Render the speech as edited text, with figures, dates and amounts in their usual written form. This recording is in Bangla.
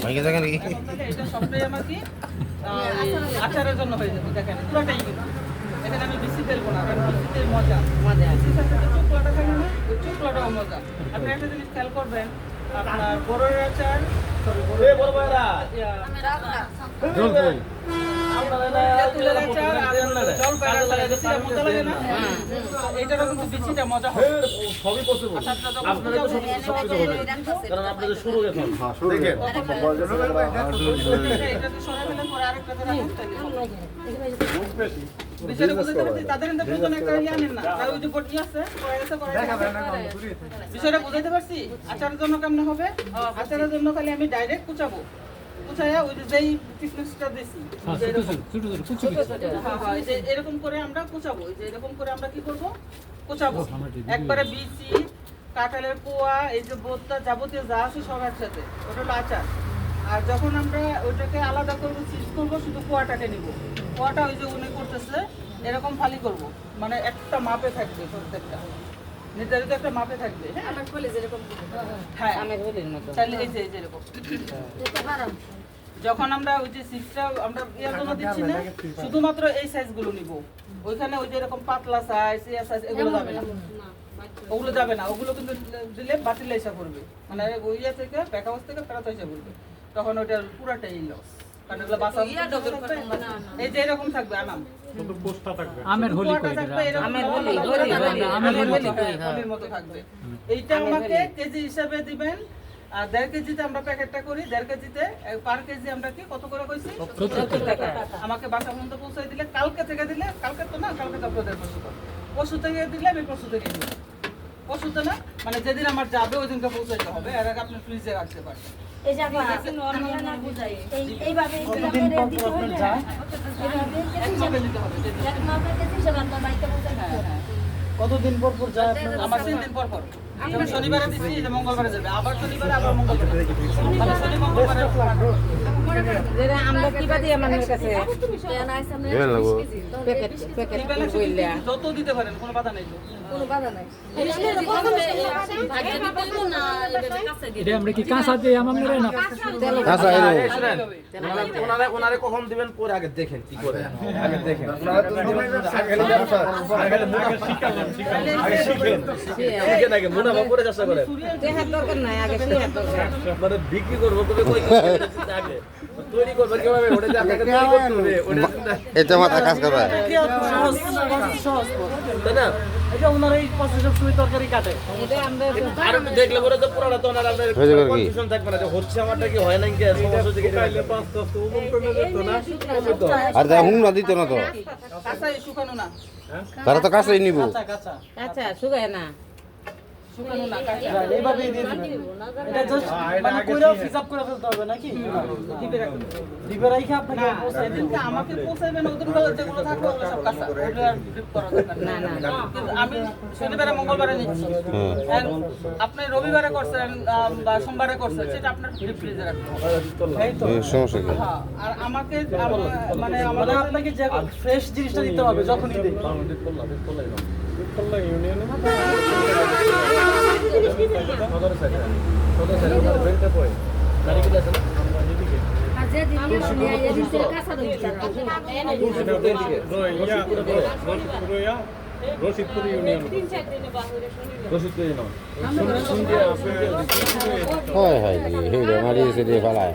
ভাঙে থাকে নাকি? তাহলে এটা সবটাই আমার কি আচারের জন্য হয়ে যাবে। দেখেন পুরোটাই কিন্তু এখানে আমি বেশি ফেলবো না, কারণ বেশিতে মজা বেশির সাথে যে চোখলাটা থাকে না, ওই চোখলাটাও মজা। আপনি একটা জিনিস খেয়াল করবেন, আপনার বড়ের আচার তেঁতুলের আচার আর জলপাইয়ের আচার বেশিটা মজা লাগে না? এইটারও কিন্তু বেশিটা মজা হবে। আচারটা যখন ফুটাবো, কারণ আপনাদের শুরু এখন দেখেন এটাতে সরাই ফেলে পরে আরেকটাতে রাখুন, তাহলে হবে। বিষয়টা বুঝতে পারছি, তাদের কিন্তু দুজন একটা ইয়ে আনেন না, আর ওই যে বটি আছে, কড়াই আছে, কড়াই আছে। বিষয়টা বুঝাইতে পারছি? আচারের জন্য কেমনে হবে? আচারের জন্য খালি আমি ডাইরেক্ট কুচাবো, কুচাইয়া ওই যে যেই কিসমিসটা দিছি, হ্যাঁ হ্যাঁ, এই যে এরকম করে আমরা কুচাবো, এই যে এরকম করে আমরা কি করবো, কুচাবো একবারে বিচি, কাঁঠালের কোয়া, এই যে বোতটা যাবতীয় যা আছে সব একসাথে, ওটা হলো আচার। আর যখন আমরা ওইটাকে আলাদা করবো, চিজ করবো, শুধু কোয়াটাকে নিব। কোয়াটা ওই যে উনি করতেছে এরকম ফালি করব, মানে একটা মাপে থাকবে, প্রত্যেকটা নির্ধারিত একটা মাপে থাকবে। হ্যাঁ তাহলে এই যে এরকম যখন আমরা ওই যে সিক্সটা আমরা ইয়ার জন্য দিচ্ছি না, শুধুমাত্র এই সাইজগুলো নিব। ওইখানে ওই যে এরকম পাতলা সাইজ, ইয়া সাইজ এগুলো যাবে না, ওগুলো যাবে না। ওগুলো কিন্তু দিলে বাতিল হিসাব করবে, মানে ওই ইয়া থেকে প্যাক হাউস থেকে ফেরত হিসাব করবে, তখন ওটা পুরাটাই লস। কারণ এগুলো বাসা এই যে এরকম থাকবে আনাম আমের হোলি কই হোলির মতো থাকবে। এইটা আমাকে কেজি হিসাবে দিবেন। আর 1.5 কেজিতে আমরা প্যাকেটটা করি, 1.5 কেজিতে পার কেজি আমরা কি কত করে কইছি 70 টাকা। আমাকে বাসা পর্যন্ত পৌঁছাই দিলে, কালকে থেকে দিলে, কালকে তো না, কালকে তো আপনাদের পরশু থেকে দিলে আমি পরশু থেকে দিই, পরশুতে না, মানে যেদিন আমার যাবে ওই দিনকে পৌঁছাইতে হবে। আর আগে আপনি ফ্রিজে রাখতে পারবেন। এই যে নরমাল না বুঝাই এইভাবে কতদিন পর পর আপনার যায়? এক মাপে দিতে হবে। এক মাপে কেজি হিসাবে আপনার বাড়িতে পৌঁছায় দিতে হবে। কতদিন পর পর যায় আপনার? আমার 3 দিন পর পর। যেমন শনিবারে দিচ্ছি, যে মঙ্গলবারে যাবে, আবার শনিবারে, আবার মঙ্গলবারে। মানে শনি মঙ্গলবারে যেটা আমরা কিবা দিয়ে আমাদের কাছে কেন আইছে আমরা দেবেন লাগবো। প্যাকেট প্যাকেট কইলা যত দিতে পারেন, কোনো বাধা নেই তো। কোনো বাধা নাই। ভাগে দিতে হইব না এভাবে কাছে দিতে। এটা আমরা কি কাঁচা দিয়ে আমাদের না কাঁচা এরকম। ওনারে কখন দিবেন পরে আগে দেখেন কি করে আগে দেখেন শিখেন আগে মুনাফা করে চেষ্টা করেন দেখার দরকার নাই আগে শিখার দরকার মানে বিক্রি করবো কবে কই আগে তৈরি করবেন কিভাবে ওটা যে আপনাকে তৈরি করতে হবে ওটা এটা মাথা কাজ করে। তাই না এটা ওনার এই পাশে সব সময় তরকারি কাটে। এটা আমরা আর দেখলে পরে তো পুরোটা তো ওনার আপনার হয়ে যাবে কি? কনফিউশন থাকবে না যে হচ্ছে আমারটা কি হয় না কি সমস্যা থেকে কাইলে 5-10 ওমন করে যেত না। আর যা হুম না দিত না তো, কাঁচাই শুকানো না, তারা তো কাছেই নিব। কাঁচা কাঁচা আচ্ছা শুকায় না শুকানো না, কাঁচা। এইভাবেই দিয়ে দিবেন। এটা জাস্ট মানে কইরাও ফিজ আপ করে ফেলতে হবে নাকি? ডিপে রাখুন। ডিবে রাইখা আপনাকে না, সেদিনকে আমাকে পৌঁছাইবেন, ওদের যেগুলো থাকবে ওগুলো সব কাঁচা, ওগুলো আর ডিপ করা দরকার নেই। কিন্তু আমি শনিবারে মঙ্গলবারে নিচ্ছি, আর আপনি রবিবারে করছেন বা সোমবারে করছেন, সেটা আপনার ডিপ ফ্রিজে রাখতে হবে। এই তো সমস্যা কি? হ্যাঁ, আর আমাকে মানে মানে আমাদের আপনাকে যে ফ্রেশ জিনিসটা দিতে হবে যখনই দেই। ইউনিয়নে আর যে দিন শুনিয়া এই দিন থেকে কাঁচা দিতে রশিদপুর ইউনিয়ন হয় হয় জি, হেইটা মারিয়েছে দিয়ে ফেলায়।